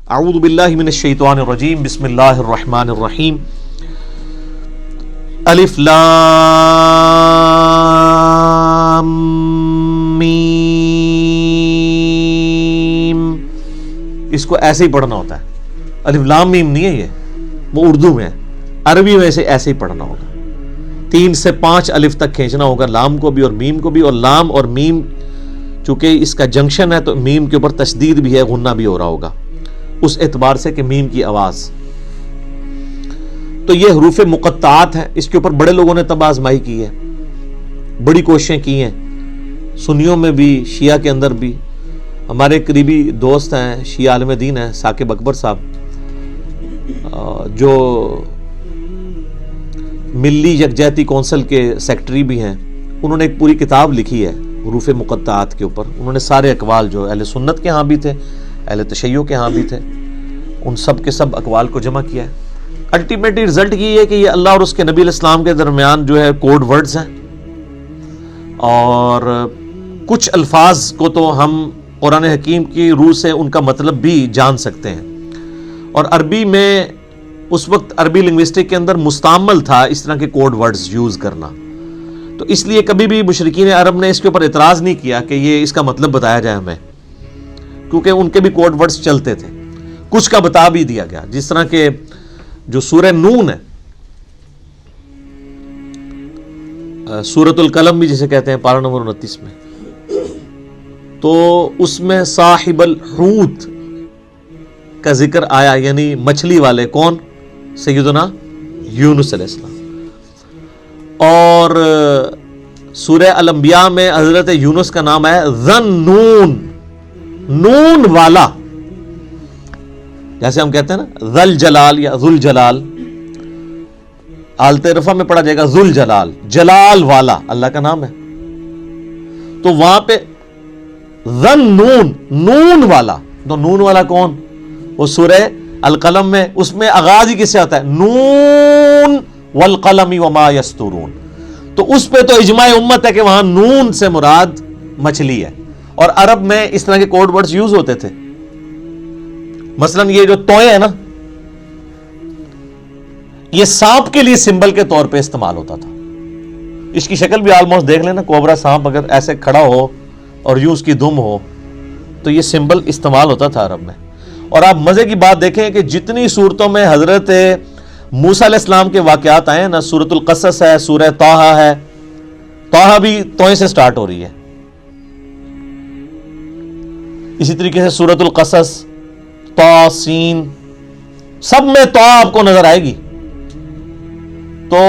اعوذ باللہ من الشیطان الرجیم بسم اللہ الرحمن الرحیم الف لام میم، اس کو ایسے ہی پڑھنا ہوتا ہے. الف لام میم نہیں ہے، یہ وہ اردو میں ہے، عربی میں سے ایسے ہی پڑھنا ہوگا. 3 سے 5 الف تک کھینچنا ہوگا، لام کو بھی اور میم کو بھی. اور لام اور میم چونکہ اس کا جنکشن ہے تو میم کے اوپر تشدید بھی ہے، غنہ بھی ہو رہا ہوگا اس اعتبار سے کہ میم کی آواز. تو یہ حروف مقطعات ہیں، اس کے اوپر بڑے لوگوں نے تب آزمائی کی ہے، بڑی کوششیں کی ہیں، سنیوں میں بھی شیعہ کے اندر بھی. ہمارے قریبی دوست ہیں شیعہ عالم دین ہیں ثاقب اکبر صاحب، جو ملی یکجہتی کونسل کے سیکٹری بھی ہیں. انہوں نے ایک پوری کتاب لکھی ہے حروف مقطعات کے اوپر. انہوں نے سارے اقوال جو اہل سنت کے ہاں بھی تھے، اہل تشیع کے ہاں بھی تھے، ان سب کے سب اقوال کو جمع کیا ہے. الٹیمیٹلی رزلٹ یہ ہے کہ یہ اللہ اور اس کے نبی علیہ السلام کے درمیان جو ہے کوڈ ورڈز ہیں، اور کچھ الفاظ کو تو ہم قرآن حکیم کی روح سے ان کا مطلب بھی جان سکتے ہیں. اور عربی میں اس وقت عربی لنگوسٹک کے اندر مستعمل تھا اس طرح کے کوڈ ورڈز یوز کرنا. تو اس لیے کبھی بھی مشرکین عرب نے اس کے اوپر اعتراض نہیں کیا کہ یہ اس کا مطلب بتایا جائے ہمیں، کیونکہ ان کے بھی کوڈ ورڈز چلتے تھے. کچھ کا بتا بھی دیا گیا، جس طرح کہ جو سورہ نون ہے، سورۃ القلم بھی جسے کہتے ہیں، پارہ نمبر 29 میں، تو اس میں صاحب الحوت کا ذکر آیا، یعنی مچھلی والے. کون؟ سیدنا یونس علیہ السلام. اور سورہ الانبیاء میں حضرت یونس کا نام ہے ذن نون والا، جیسے ہم کہتے ہیں نا ذل جلال یا ذل جلال. آلت رفع میں پڑھا جائے گا ذل جلال، جلال والا اللہ کا نام ہے. تو وہاں پہ ذن نون والا. تو نون والا کون؟ وہ سورہ القلم میں، اس میں آغاز ہی کس سے آتا ہے؟ نون والقلم وما یسطرون. تو اس پہ تو اجماع امت ہے کہ وہاں نون سے مراد مچھلی ہے. اور عرب میں اس طرح کے کوڈ ورڈز یوز ہوتے تھے. مثلا یہ جو توئے ہیں نا، یہ سانپ کے لیے سمبل کے طور پہ استعمال ہوتا تھا. اس کی شکل بھی آلموسٹ دیکھ لینا، کوبرا سانپ اگر ایسے کھڑا ہو اور یوں اس کی دم ہو تو یہ سمبل استعمال ہوتا تھا عرب میں. اور آپ مزے کی بات دیکھیں کہ جتنی صورتوں میں حضرت موسیٰ علیہ السلام کے واقعات آئے ہیں نا، سورۃ القصص ہے، سورہ طٰہٰ ہے، طٰہٰ بھی توئے سے سٹارٹ ہو رہی ہے. اسی طریقے سے سورۃ القصص، طاسین، سب میں طٰہٰ آپ کو نظر آئے گی. تو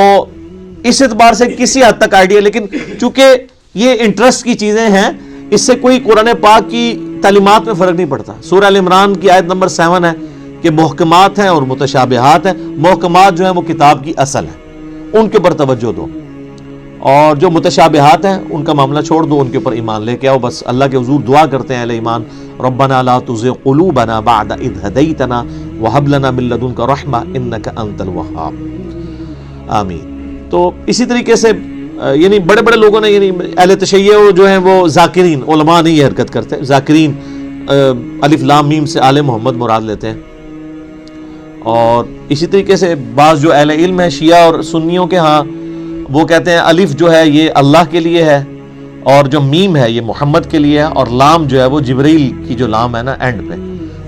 اس اعتبار سے کسی حد تک آئیڈیا، لیکن چونکہ یہ انٹرسٹ کی چیزیں ہیں، اس سے کوئی قرآن پاک کی تعلیمات میں فرق نہیں پڑتا. سورہ ال عمران کی آیت نمبر 7 ہے کہ محکمات ہیں اور متشابہات ہیں. محکمات جو ہیں وہ کتاب کی اصل ہیں، ان کے اوپر توجہ دو، اور جو متشابہات ہیں ان کا معاملہ چھوڑ دو، ان کے اوپر ایمان لے کے آؤ. بس اللہ کے حضور دعا کرتے ہیں اہل ایمان، ربنا لا تزغ قلوبنا بعد اذ هديتنا وهب لنا من لدنك رحمة انك انت الوهاب. آمین. تو اسی طریقے سے یعنی بڑے بڑے لوگوں نے، یعنی اہل تشیع جو ہیں وہ ذاکرین، علماء نہیں یہ حرکت کرتے، ذاکرین الف لام میم سے آل محمد مراد لیتے ہیں. اور اسی طریقے سے بعض جو اہل علم ہے شیعہ اور سنیوں کے ہاں، وہ کہتے ہیں الف جو ہے یہ اللہ کے لیے ہے، اور جو میم ہے یہ محمد کے لیے ہے، اور لام جو ہے وہ جبریل کی جو لام ہے نا اینڈ پہ.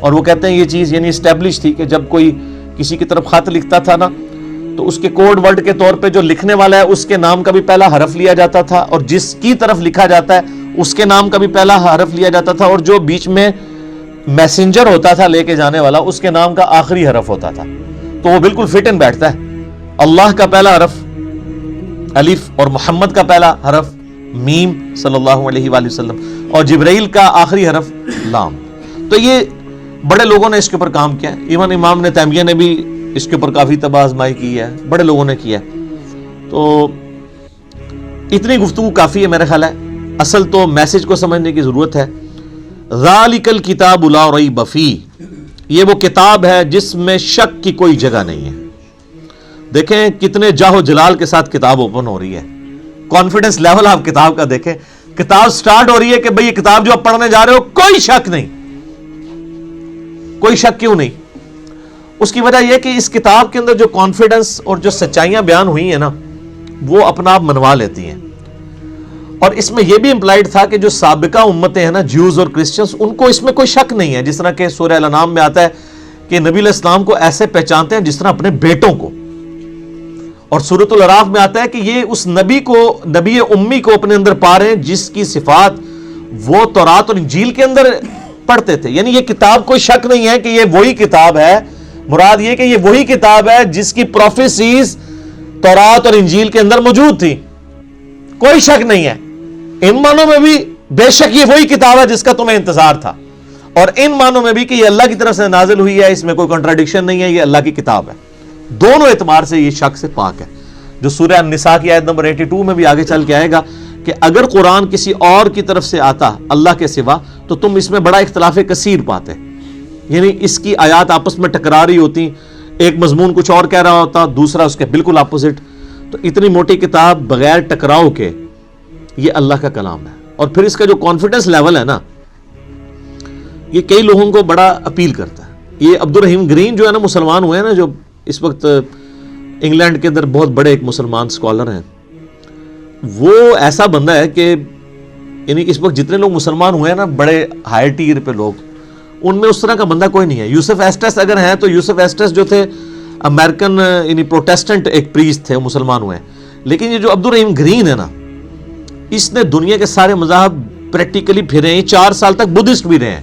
اور وہ کہتے ہیں یہ چیز یعنی اسٹیبلش تھی کہ جب کوئی کسی کی طرف خط لکھتا تھا نا، تو اس کے کوڈ ورڈ کے طور پہ جو لکھنے والا ہے اس کے نام کا بھی پہلا حرف لیا جاتا تھا، اور جس کی طرف لکھا جاتا ہے اس کے نام کا بھی پہلا حرف لیا جاتا تھا، اور جو بیچ میں میسنجر ہوتا تھا لے کے جانے والا اس کے نام کا آخری حرف ہوتا تھا. تو وہ بالکل فٹ ان بیٹھتا ہے. اللہ کا پہلا حرف الف، اور محمد کا پہلا حرف میم صلی اللہ علیہ وآلہ وسلم، اور جبرائیل کا آخری حرف لام. تو یہ بڑے لوگوں نے اس کے اوپر کام کیا ہے. ایون امام ابن تیمیہ نے بھی اس کے اوپر کافی تباہ آزمائی کی ہے، بڑے لوگوں نے کیا ہے. تو اتنی گفتگو کافی ہے میرا خیال ہے. اصل تو میسج کو سمجھنے کی ضرورت ہے. ذالک الکتاب لا ریب فیہ، یہ وہ کتاب ہے جس میں شک کی کوئی جگہ نہیں ہے. دیکھیں کتنے جاہ و جلال کے ساتھ کتاب اوپن ہو رہی ہے. کانفیڈنس لیول آپ کتاب کا دیکھیں. کتاب سٹارٹ ہو رہی ہے کہ بھئی یہ کتاب جو آپ پڑھنے جا رہے ہو کوئی شک نہیں، کوئی شک کیوں نہیں؟ اس کی وجہ یہ کہ اس کتاب کے اندر جو کانفیڈنس اور جو سچائیاں بیان ہوئی ہیں نا وہ اپنا آپ منوا لیتی ہیں. اور اس میں یہ بھی امپلائڈ تھا کہ جو سابقہ امتیں ہیں نا جیوز اور کرسچنز ان کو اس میں کوئی شک نہیں ہے. جس طرح کہ سورہ الانعام میں آتا ہے کہ نبی علیہ السلام کو ایسے پہچانتے ہیں جس طرح اپنے بیٹوں کو. اور سورۃ الاعراف میں آتا ہے کہ یہ اس نبی کو نبی امی کو اپنے اندر پا رہے ہیں جس کی صفات وہ تورات اور انجیل کے اندر پڑھتے تھے. یعنی یہ کتاب کوئی شک نہیں ہے کہ یہ وہی کتاب ہے. مراد یہ کہ یہ وہی کتاب ہے جس کی پروفیسیز تورات اور انجیل کے اندر موجود تھی. کوئی شک نہیں ہے. ان معنوں میں بھی بے شک یہ وہی کتاب ہے جس کا تمہیں انتظار تھا, اور ان معنوں میں بھی کہ یہ اللہ کی طرف سے نازل ہوئی ہے, اس میں کوئی کنٹراڈکشن نہیں ہے, یہ اللہ کی کتاب ہے. دونوں اعتبار سے یہ شک سے پاک ہے. جو سورہ النساء کی آیت نمبر 82 میں بھی آگے چل کے آئے گا کہ اگر قرآن کسی اور کی طرف سے آتا اللہ کے سوا تو تم اس میں بڑا اختلاف کثیر پاتے. یعنی اس کی آیات آپس میں ٹکرا رہی ہوتی, ایک مضمون کچھ اور کہہ رہا ہوتا, دوسرا اس کے بالکل اپوزٹ. تو اتنی موٹی کتاب بغیر ٹکراؤ کے یہ اللہ کا کلام ہے. اور پھر اس کا جو کانفیڈنس لیول ہے نا یہ کئی لوگوں کو بڑا اپیل کرتا ہے. یہ عبد الرحیم گرین جو ہے نا مسلمان ہوئے ہیں نا, جو اس وقت انگلینڈ کے اندر بہت بڑے ایک مسلمان اسکالر ہیں, وہ ایسا بندہ ہے کہ یعنی اس وقت جتنے لوگ مسلمان ہوئے ہیں نا بڑے ہائی ٹیر پہ لوگ, ان میں اس طرح کا بندہ کوئی نہیں ہے. یوسف ایسٹس اگر ہیں تو یوسف ایسٹس جو تھے امریکن یعنی پروٹیسٹنٹ ایک پریسٹ تھے, مسلمان ہوئے ہیں. لیکن یہ جو عبد الرحیم گرین ہے نا اس نے دنیا کے سارے مذاہب پریکٹیکلی پھرے ہیں. 4 سال تک بدھسٹ بھی رہے ہیں,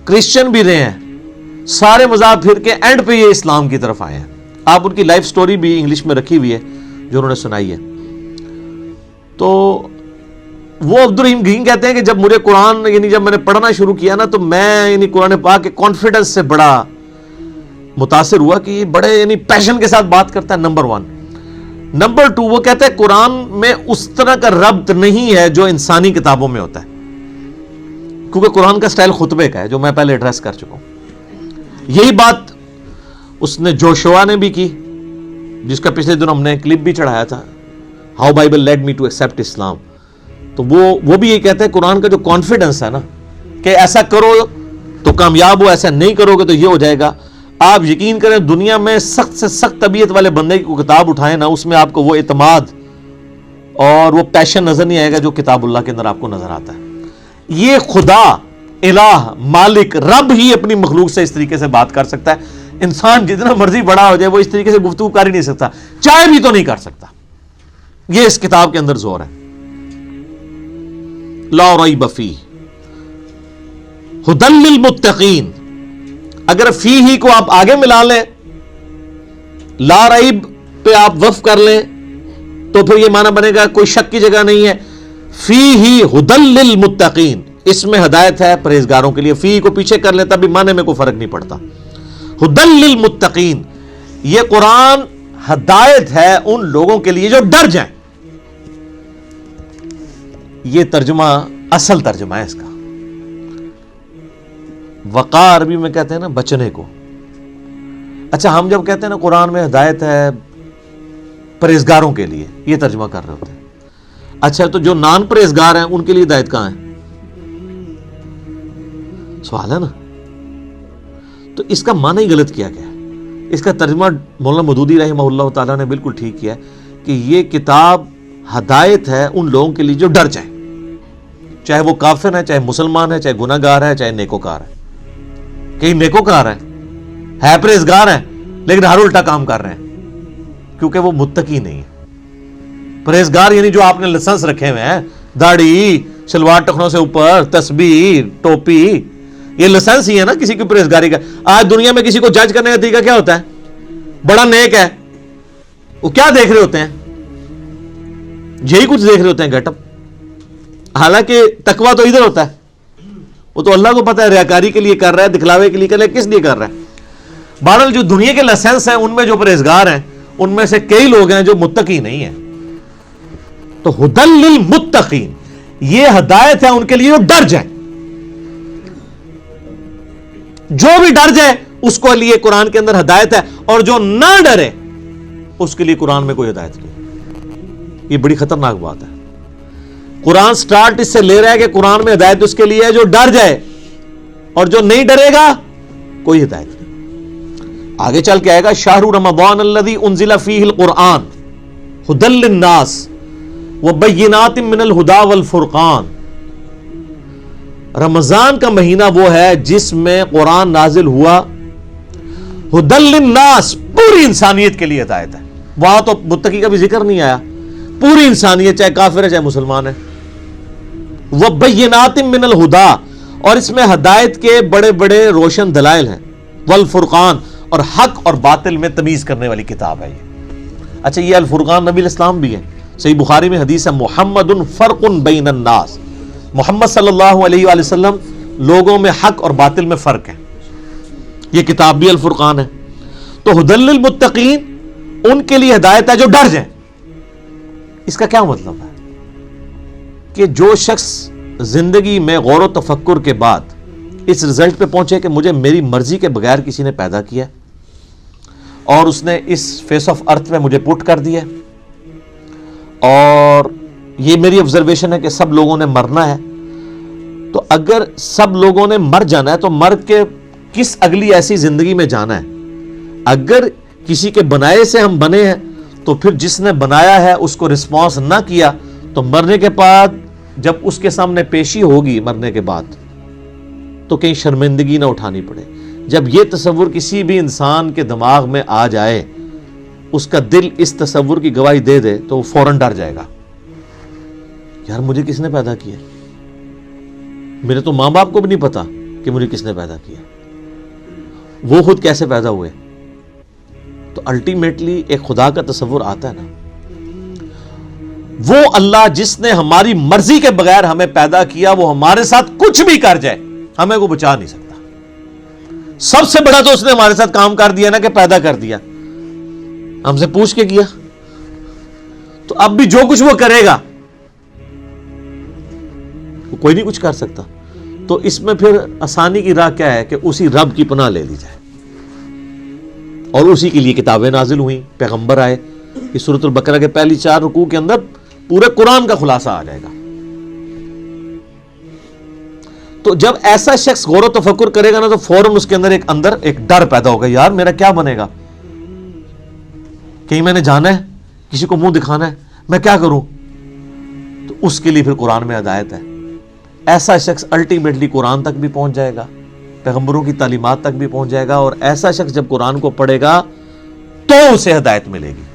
کرسچن بھی رہے ہیں, سارے مذاہب پھر کے اینڈ پہ یہ اسلام کی طرف آئے ہیں. آپ ان کی لائف سٹوری بھی انگلش میں رکھی ہوئی ہے جو انہوں نے سنائی ہے. تو وہ عبد الرحیم گرین کہتے ہیں کہ جب مجھے قرآن یعنی جب میں نے پڑھنا شروع کیا نا تو میں یعنی قرآن پاک کے کانفیڈنس سے بڑا متاثر ہوا کہ یہ بڑے یعنی پیشن کے ساتھ بات کرتا ہے. نمبر 1. نمبر 2 وہ کہتا ہے قرآن میں اس طرح کا ربط نہیں ہے جو انسانی کتابوں میں ہوتا ہے, کیونکہ قرآن کا سٹائل خطبے کا ہے جو میں پہلے ایڈریس کر چکا ہوں. یہی بات اس نے جوشوا نے بھی کی جس کا پچھلے دن ہم نے کلپ بھی چڑھایا تھا, how Bible led me to accept Islam. تو وہ بھی یہ کہتے ہیں قرآن کا جو کانفیڈنس ہے نا کہ ایسا کرو تو کامیاب ہو, ایسا نہیں کرو گے تو یہ ہو جائے گا. آپ یقین کریں دنیا میں سخت سے سخت طبیعت والے بندے کی کتاب اٹھائیں نا اس میں آپ کو وہ اعتماد اور وہ پیشن نظر نہیں آئے گا جو کتاب اللہ کے اندر آپ کو نظر آتا ہے. یہ خدا الہ مالک رب ہی اپنی مخلوق سے اس طریقے سے بات کر سکتا ہے. انسان جتنا مرضی بڑا ہو جائے وہ اس طریقے سے گفتگو کر ہی نہیں سکتا, چاہے بھی تو نہیں کر سکتا. یہ اس کتاب کے اندر زور ہے. لا ریب فیہ ھدی للمتقین. اگر فی ہی کو آپ آگے ملا لیں, لا ریب پہ آپ وقف کر لیں تو پھر یہ معنی بنے گا کوئی شک کی جگہ نہیں ہے. فیہ ھدی للمتقین, اس میں ہدایت ہے پرہیزگاروں کے لیے. فی کو پیچھے کر لیں تب بھی معنی میں کوئی فرق نہیں پڑتا. ھدی للمتقین, یہ قرآن ہدایت ہے ان لوگوں کے لیے جو ڈر جائیں. یہ ترجمہ اصل ترجمہ ہے اس کا. وقار عربی میں کہتے ہیں نا بچنے کو. اچھا ہم جب کہتے ہیں نا قرآن میں ہدایت ہے پرہیزگاروں کے لیے, یہ ترجمہ کر رہے ہوتے ہیں. اچھا تو جو نان پرہیزگار ہیں ان کے لیے ہدایت کہاں ہے؟ سوال ہے نا. تو اس کا معنی ہی غلط کیا گیا. اس کا ترجمہ مولانا مودودی رحمہ اللہ تعالیٰ نے بالکل ٹھیک کیا کہ یہ کتاب ہدایت ہے ان لوگوں کے لیے جو ڈر جائیں, چاہے وہ کافر ہے, چاہے مسلمان ہے, چاہے گناہ گار ہے, چاہے نیکوکار ہے. کئی نیکوکار ہے پرہیزگار ہیں لیکن ہر الٹا کام کر رہے ہیں کیونکہ وہ متقی نہیں ہے. پرہیزگار یعنی جو آپ نے لائسنس رکھے ہوئے ہیں, داڑھی, شلوار ٹخنوں سے اوپر, تسبیح, ٹوپی, یہ لائسنس ہی ہے نا کسی کی پرہیزگاری کا. آج دنیا میں کسی کو جج کرنے کا طریقہ کیا ہوتا ہے؟ بڑا نیک ہے, وہ کیا دیکھ رہے ہوتے ہیں؟ یہی کچھ دیکھ رہے ہوتے ہیں, گیٹ اپ. حالانکہ تقویٰ تو ادھر ہوتا ہے, وہ تو اللہ کو پتہ ہے ریاکاری کے لیے کر رہا ہے, دکھلاوے کے لیے کر رہا ہے, کس لیے کر رہا ہے. بہرحال جو دنیا کے لائسنس ہیں ان میں جو پرہیزگار ہیں ان میں سے کئی لوگ ہیں جو متقی نہیں ہیں. تو ھدی للمتقین, یہ ہدایت ہے ان کے لیے جو ڈر جائیں. جو بھی ڈر جائے اس کو لیے قرآن کے اندر ہدایت ہے, اور جو نہ ڈرے اس کے لیے قرآن میں کوئی ہدایت نہیں. یہ بڑی خطرناک بات ہے. قرآن سٹارٹ اس سے لے رہا ہے کہ قرآن میں ہدایت اس کے لیے ہے جو ڈر جائے, اور جو نہیں ڈرے گا کوئی ہدایت نہیں. آگے چل کے آئے گا شہر رمضان الذی انزل فیہ القرآن ھدی للناس وبینات من الہدی والفرقان. رمضان کا مہینہ وہ ہے جس میں قرآن نازل ہوا ھدی للناس، پوری انسانیت کے لیے ہدایت ہے. وہاں تو متقی کا بھی ذکر نہیں آیا، پوری انسانیت چاہے کافر ہے چاہے مسلمان ہے. وبینات من الہدی، اور اس میں ہدایت کے بڑے بڑے روشن دلائل ہیں. والفرقان، اور حق اور باطل میں تمیز کرنے والی کتاب ہے یہ. اچھا یہ الفرقان نبی الاسلام بھی ہے. صحیح بخاری میں حدیث ہے محمد فرق بین الناس، محمد صلی اللہ علیہ وآلہ وسلم لوگوں میں حق اور باطل میں فرق ہے. یہ کتاب بھی الفرقان ہے. تو ھدی للمتقین، ان کے لیے ہدایت ہے جو ڈر جائیں. اس کا کیا مطلب ہے؟ کہ جو شخص زندگی میں غور و تفکر کے بعد اس رزلٹ پہ پہنچے کہ مجھے میری مرضی کے بغیر کسی نے پیدا کیا اور اس نے اس فیس آف ارتھ میں مجھے پٹ کر دیا، اور یہ میری آبزرویشن ہے کہ سب لوگوں نے مرنا ہے، تو اگر سب لوگوں نے مر جانا ہے تو مر کے کس اگلی ایسی زندگی میں جانا ہے؟ اگر کسی کے بنائے سے ہم بنے ہیں تو پھر جس نے بنایا ہے اس کو رسپانس نہ کیا تو مرنے کے بعد جب اس کے سامنے پیشی ہوگی مرنے کے بعد تو کہیں شرمندگی نہ اٹھانی پڑے. جب یہ تصور کسی بھی انسان کے دماغ میں آ جائے، اس کا دل اس تصور کی گواہی دے دے تو وہ فوراً ڈر جائے گا. یار مجھے کس نے پیدا کیا؟ میرے تو ماں باپ کو بھی نہیں پتا کہ مجھے کس نے پیدا کیا، وہ خود کیسے پیدا ہوئے. تو الٹیمیٹلی ایک خدا کا تصور آتا ہے نا. وہ اللہ جس نے ہماری مرضی کے بغیر ہمیں پیدا کیا، وہ ہمارے ساتھ کچھ بھی کر جائے ہمیں وہ بچا نہیں سکتا. سب سے بڑا تو اس نے ہمارے ساتھ کام کر دیا نا کہ پیدا کر دیا، ہم سے پوچھ کے کیا. تو اب بھی جو کچھ وہ کرے گا وہ کوئی نہیں کچھ کر سکتا. تو اس میں پھر آسانی کی راہ کیا ہے کہ اسی رب کی پناہ لے لی جائے، اور اسی کے لیے کتابیں نازل ہوئیں، پیغمبر آئے. اس سورۃ البقرہ کے پہلی 4 رکوع کے اندر پورے قرآن کا خلاصہ آ جائے گا. تو جب ایسا شخص غور و تفکر کرے گا نا تو فوراً اس کے اندر ایک ڈر پیدا ہوگا، یار میرا کیا بنے گا؟ کہیں میں نے جانا ہے، کسی کو منہ دکھانا ہے، میں کیا کروں؟ تو اس کے لیے پھر قرآن میں ہدایت ہے. ایسا شخص الٹیمیٹلی قرآن تک بھی پہنچ جائے گا، پیغمبروں کی تعلیمات تک بھی پہنچ جائے گا، اور ایسا شخص جب قرآن کو پڑھے گا تو اسے ہدایت ملے گی.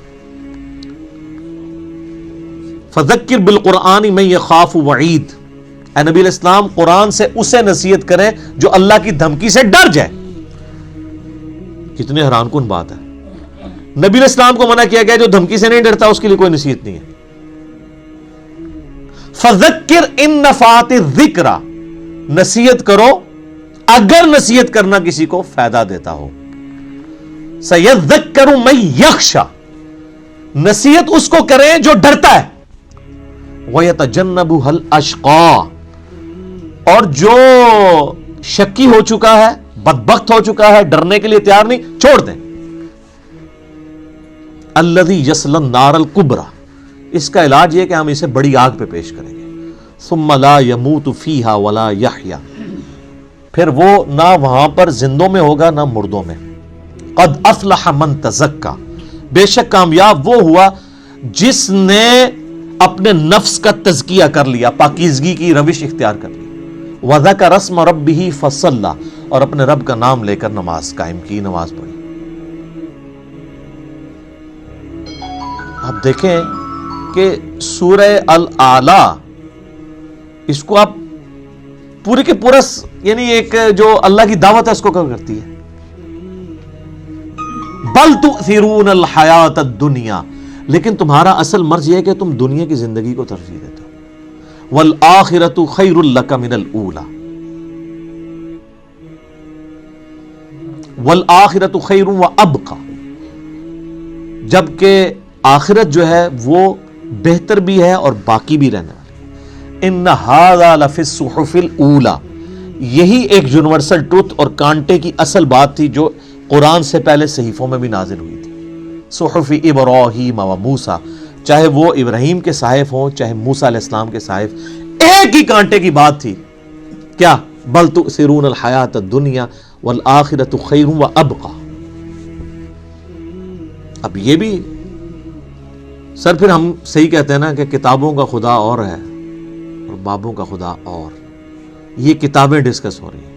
فذکر بالقرآن من یخاف وعید، اے نبی الاسلام قرآن سے اسے نصیحت کریں جو اللہ کی دھمکی سے ڈر جائے. کتنے حیران کن بات ہے. نبی الاسلام کو منع کیا گیا جو دھمکی سے نہیں ڈرتا اس کے لیے کوئی نصیحت نہیں ہے. فذکر ان نفعت الذکر، نصیحت کرو اگر نصیحت کرنا کسی کو فائدہ دیتا ہو. سیذکر من یخشی، نصیحت اس کو کریں جو ڈرتا ہے. وَيَتَجَنَّبُهَا الْأَشْقَى، اور جو شکی ہو چکا ہے، بدبخت ہو چکا ہے، ڈرنے کے لیے تیار نہیں، چھوڑ دیں. الَّذِي يَصْلَى النَّارَ الْكُبْرَى، اس کا علاج یہ کہ ہم اسے بڑی آگ پہ پیش کریں گے. ثُمَّ لَا يَمُوتُ فِيهَا وَلَا يَحْيَا، پھر وہ نہ وہاں پر زندوں میں ہوگا نہ مردوں میں. قَدْ أَفْلَحَ مَن تَزَكَّى، بے شک کامیاب وہ ہوا جس نے اپنے نفس کا تزکیہ کر لیا، پاکیزگی کی روش اختیار کر لی. وَذَكَرَ اسْمَ رَبِّهِ فَصَلَّى، اور اپنے رب کا نام لے کر نماز قائم کی، نماز پڑھی. آپ دیکھیں کہ سورہ الاعلی اس کو آپ پورے کے پورا یعنی ایک جو اللہ کی دعوت ہے اس کو کور کرتی ہے. بل تؤثرون الحیات الدنیا، لیکن تمہارا اصل مرض یہ ہے کہ تم دنیا کی زندگی کو ترجیح دیتے ہو. والآخرۃ خیر لک من الاولی، والآخرۃ خیر وابقی، جبکہ آخرت جو ہے وہ بہتر بھی ہے اور باقی بھی رہنے والی. ان ھذا لفی الصحف الاولی، یہی ایک یونیورسل ٹروتھ اور کانٹے کی اصل بات تھی جو قرآن سے پہلے صحیفوں میں بھی نازل ہوئی تھی. صحف ابراہیم و موسیٰ، چاہے وہ ابراہیم کے صحائف ہوں چاہے موسیٰ علیہ السلام کے صحائف، ایک ہی کانٹے کی بات تھی. کیا؟ بل تؤثرون الحیات الدنیا والآخرۃ خیر وابقی. اب یہ بھی سر پھر ہم صحیح کہتے ہیں نا کہ کتابوں کا خدا اور ہے اور بابوں کا خدا اور. یہ کتابیں ڈسکس ہو رہی ہیں.